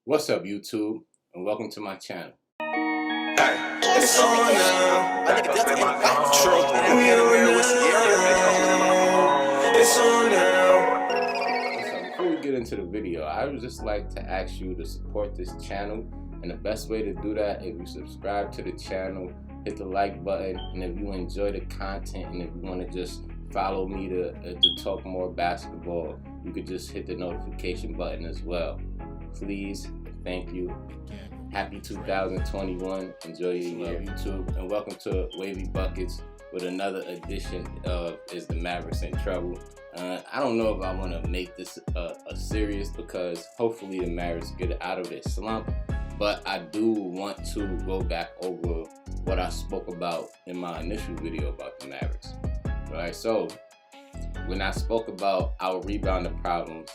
What's up, YouTube, and welcome to my channel. Hey, it's on now. I think that's my truck. We in the mirror with It's on now. So before we get into the video, I would just like to ask you to support this channel, and the best way to do that is you subscribe to the channel, hit the like button, and if you enjoy the content and if you want to just follow me to talk more basketball, you could just hit the notification button as well. Please, thank you. Happy 2021. Enjoy your year, YouTube, and welcome to Wavy Buckets with another edition of Is the Mavericks in Trouble? I don't know if I want to make this a serious, because hopefully the Mavericks get out of their slump, but I do want to go back over what I spoke about in my initial video about the Mavericks. Alright, so when I spoke about our rebounding problems,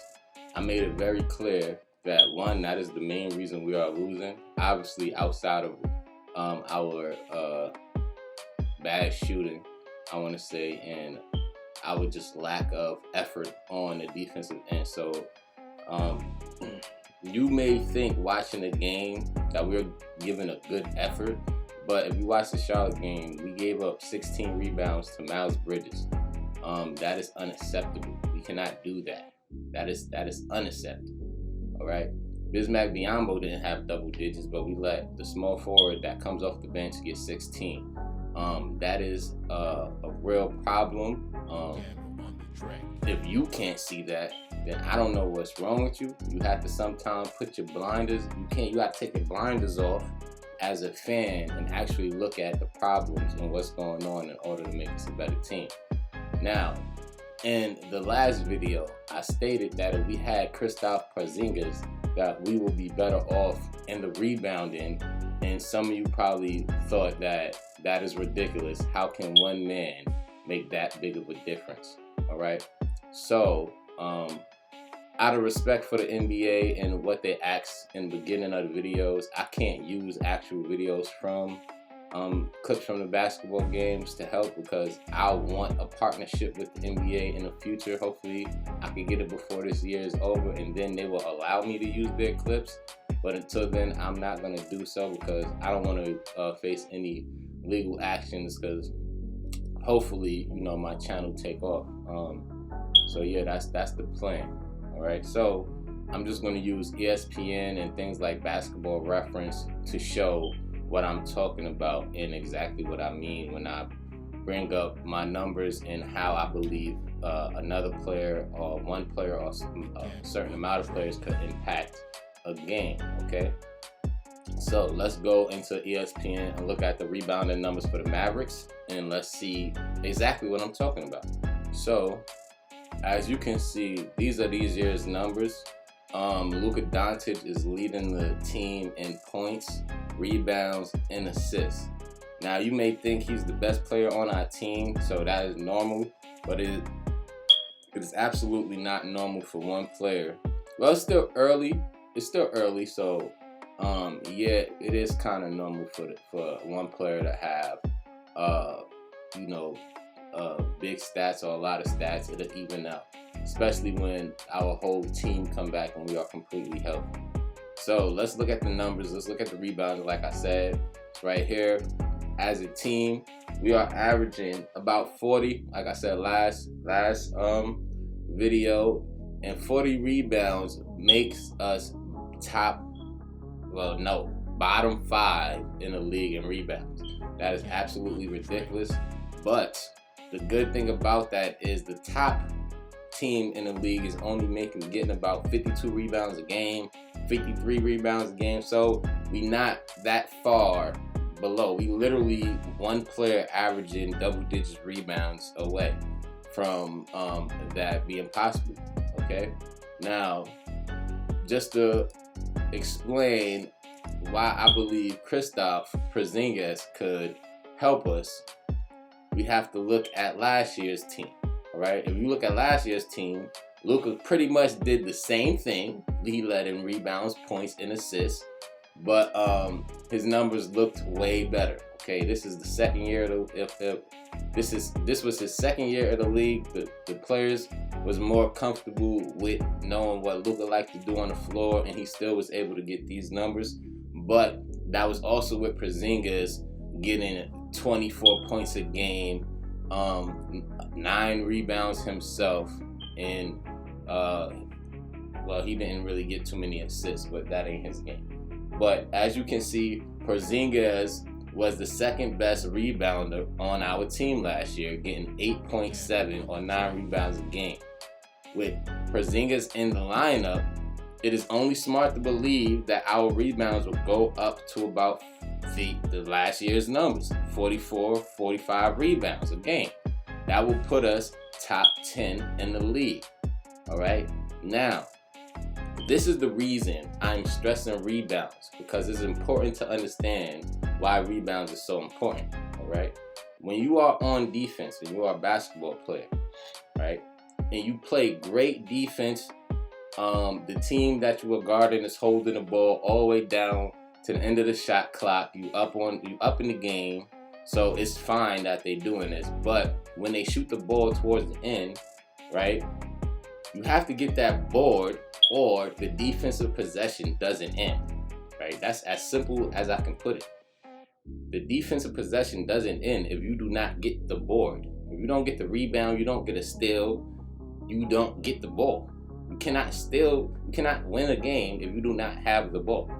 I made it very clear that one, that is the main reason we are losing, obviously outside of our bad shooting, I want to say, and our just lack of effort on the defensive end. So you may think watching the game that we're giving a good effort, but if you watch the Charlotte game, we gave up 16 rebounds to Miles Bridges. That is unacceptable. We cannot do that. That is unacceptable. All right. Bismack Biyombo didn't have double digits, but we let the small forward that comes off the bench get 16. That is a real problem. If you can't see that, then I don't know what's wrong with you. You have to sometimes put your blinders. You got to take your blinders off as a fan and actually look at the problems and what's going on in order to make us a better team. Now, in the last video, I stated that if we had Kristaps Porzingis, that we will be better off in the rebounding, and some of you probably thought that that is ridiculous. How can one man make that big of a difference? All right. So, out of respect for the NBA and what they asked in the beginning of the videos, I can't use actual videos from clips from the basketball games to help, because I want a partnership with the NBA in the future. Hopefully I can get it before this year is over, and then they will allow me to use their clips. But until then, I'm not going to do so, because I don't want to face any legal actions, because hopefully, you know, my channel take off. So yeah, that's the plan. All right, so I'm just going to use ESPN and things like Basketball Reference to show what I'm talking about and exactly what I mean when I bring up my numbers and how I believe another player or one player or a certain amount of players could impact a game. Okay, so let's go into ESPN and look at the rebounding numbers for the Mavericks, and let's see exactly what I'm talking about. So as you can see, these are these year's numbers. Luka Doncic is leading the team in points, rebounds, and assists. Now, you may think he's the best player on our team, so that is normal, but it is absolutely not normal for one player. Well, it's still early. So yeah, it is kind of normal for one player to have big stats or a lot of stats. It'll even out, especially when our whole team come back and we are completely healthy. So let's look at the numbers. Let's look at the rebounds. Like I said, it's right here. As a team, we are averaging about 40. Like I said last video, and 40 rebounds makes us bottom 5 in the league in rebounds. That is absolutely ridiculous. But the good thing about that is the top team in the league is only getting about 52 rebounds a game, 53 rebounds a game. So we not that far below. We literally one player averaging double digits rebounds away from that being possible. Okay, now just to explain why I believe Kristaps Porzingis could help us, we have to look at last year's team. All right, if you look at last year's team, Luka pretty much did the same thing. He led in rebounds, points, and assists, but his numbers looked way better. Okay, this is the second year of this was his second year of the league. The players was more comfortable with knowing what Luka liked to do on the floor, and he still was able to get these numbers. But that was also with Porzingis getting 24 points a game, 9 rebounds himself, and well, he didn't really get too many assists, but that ain't his game. But as you can see, Porzingis was the second best rebounder on our team last year, getting 8.7 or 9 rebounds a game. With Porzingis in the lineup, it is only smart to believe that our rebounds will go up to about the last year's numbers, 44, 45 rebounds a game. That will put us top 10 in the league. All right? Now, this is the reason I'm stressing rebounds, because it's important to understand why rebounds are so important. All right? When you are on defense and you are a basketball player, right, and you play great defense, the team that you are guarding is holding the ball all the way down to the end of the shot clock. You up in the game, so it's fine that they're doing this. But when they shoot the ball towards the end, right, you have to get that board, or the defensive possession doesn't end. Right? That's as simple as I can put it. The defensive possession doesn't end if you do not get the board. If you don't get the rebound, you don't get a steal, you don't get the ball. You cannot win a game if you do not have the ball.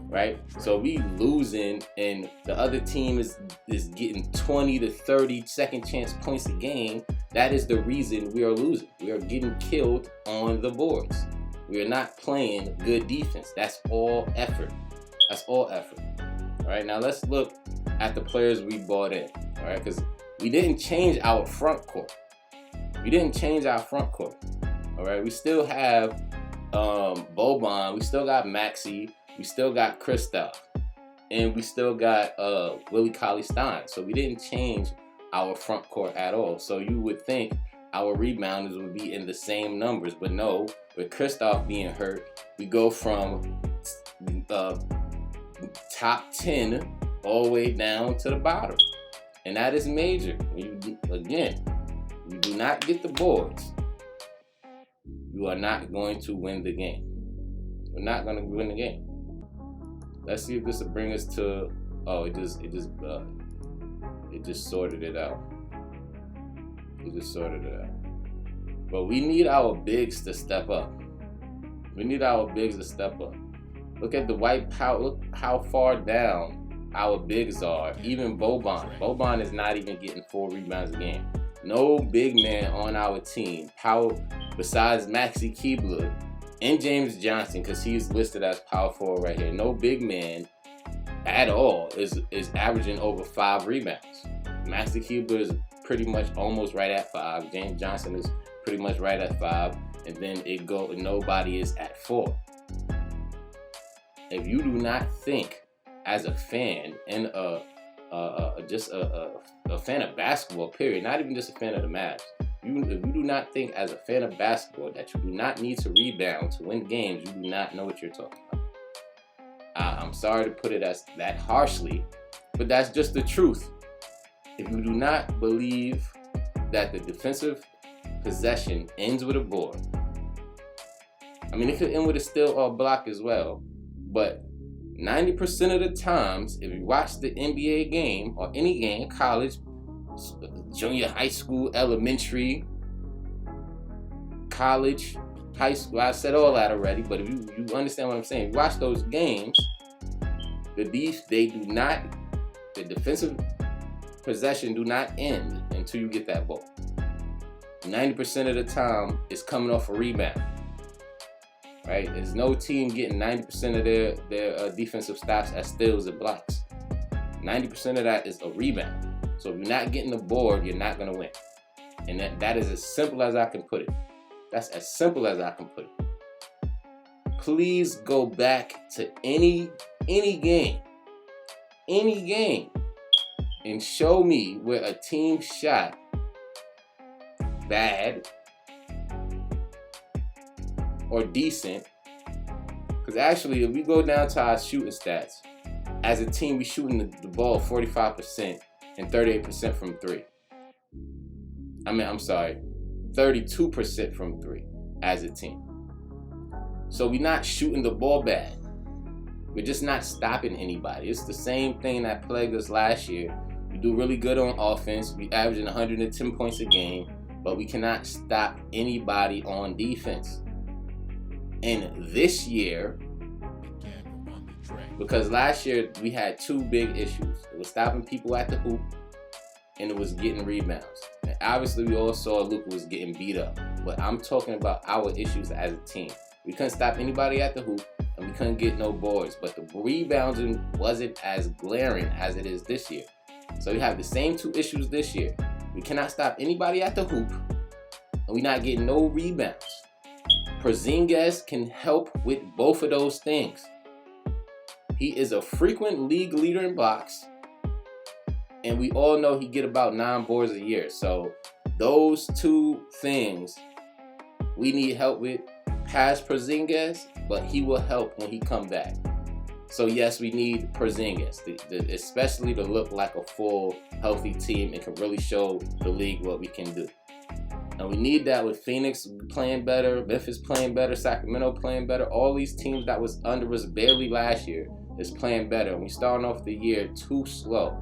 Right? So we losing and the other team is getting 20 to 30 second chance points a game. That is the reason we are losing. We are getting killed on the boards. We are not playing good defense. That's all effort. That's all effort. All right, now let's look at the players we bought in. All right, because we didn't change our front court. All right, we still have Boban. We still got Maxey. We still got Kristaps. And we still got Willie Cauley-Stein. So we didn't change our front court at all. So you would think our rebounders would be in the same numbers. But no, with Kristaps being hurt, we go from top 10 all the way down to the bottom. And that is major. You do not get the boards, you are not going to win the game. You're not going to win the game. Let's see if this will bring us to. Oh, it just sorted it out. But we need our bigs to step up. Look at the white power. Look how far down our bigs are. Even Boban. Boban is not even getting 4 rebounds a game. No big man on our team, besides Maxey Kleber and James Johnson, because he's listed as power forward right here. No big man at all is averaging over 5 rebounds. Maxey Kleber is pretty much almost right at 5. James Johnson is pretty much right at 5, and then nobody is at 4. If you do not think as a fan and just a fan of basketball, period, not even just a fan of the Mavs, if you do not think as a fan of basketball that you do not need to rebound to win games, you do not know what you're talking about. I'm sorry to put it as that harshly, but that's just the truth. If you do not believe that the defensive possession ends with a board, I mean, it could end with a steal or a block as well, but 90% of the times, if you watch the NBA game or any game, college, junior high school, elementary, college, high school, I said all that already, but if you understand what I'm saying, you watch those games, the defensive possession do not end until you get that ball. 90% of the time, it's coming off a rebound. Right? There's no team getting 90% of their defensive stops as steals and blocks. 90% of that is a rebound. So if you're not getting the board, you're not going to win. And that is as simple as I can put it. That's as simple as I can put it. Please go back to any game, and show me where a team shot bad or decent Because actually, if we go down to our shooting stats, as a team, we shooting the ball 45% and 38% from 3. I'm sorry, 32% from 3 as a team. So we're not shooting the ball bad. We're just not stopping anybody. It's the same thing that plagued us last year. We do really good on offense. We averaging 110 points a game, but we cannot stop anybody on defense. And this year, because last year we had 2 big issues. It was stopping people at the hoop, and it was getting rebounds. And obviously we all saw Luka was getting beat up. But I'm talking about our issues as a team. We couldn't stop anybody at the hoop, and we couldn't get no boards. But the rebounding wasn't as glaring as it is this year. So we have the same 2 issues this year. We cannot stop anybody at the hoop, and we're not getting no rebounds. Porzingis can help with both of those things. He is a frequent league leader in blocks, and we all know he get about 9 boards a year. So those 2 things we need help with past Porzingis, but he will help when he come back. So yes, we need Porzingis, especially to look like a full, healthy team and can really show the league what we can do. And we need that with Phoenix playing better, Memphis playing better, Sacramento playing better. All these teams that was under us barely last year is playing better. And we starting off the year too slow.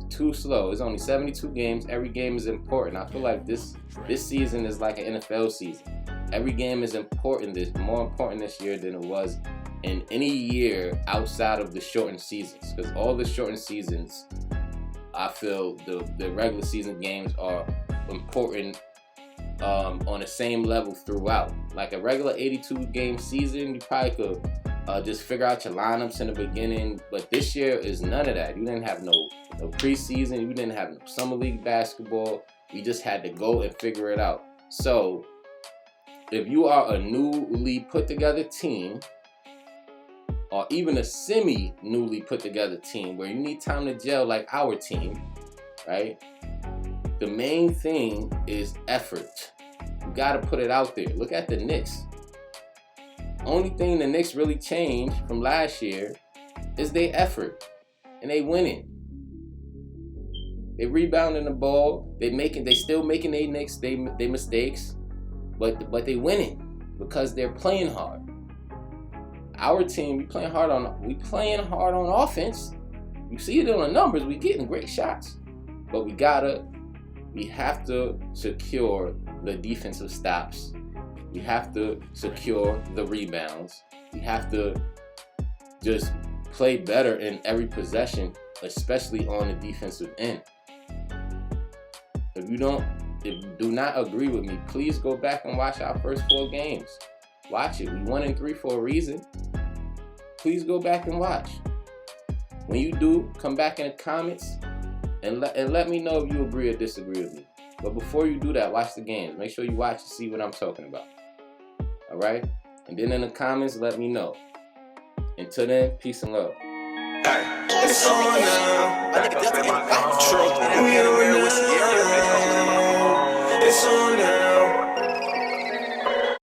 Too slow. It's only 72 games. Every game is important. I feel like this season is like an NFL season. Every game is important. It's more important this year than it was in any year outside of the shortened seasons. Because all the shortened seasons, I feel the regular season games are important on the same level throughout. Like a regular 82 game season, you probably could just figure out your lineups in the beginning, but this year is none of that. You didn't have no preseason, you didn't have no summer league basketball. We just had to go and figure it out. So if you are a newly put together team, or even a semi-newly put together team where you need time to gel like our team, right? The main thing is effort. You gotta put it out there. Look at the Knicks. Only thing the Knicks really changed from last year is their effort, and they winning. They rebounding the ball. They still making they mistakes, but they winning because they're playing hard. Our team, we playing hard on offense. You see it in the numbers. We getting great shots, but we have to secure the defensive stops. We have to secure the rebounds. We have to just play better in every possession, especially on the defensive end. If you do not agree with me, please go back and watch our first 4 games. Watch it. We 1-3 for a reason. Please go back and watch. When you do, come back in the comments and let me know if you agree or disagree with me. But before you do that, watch the games. Make sure you watch and see what I'm talking about. All right? And then in the comments, let me know. Until then, peace and love. It's on now. I think that's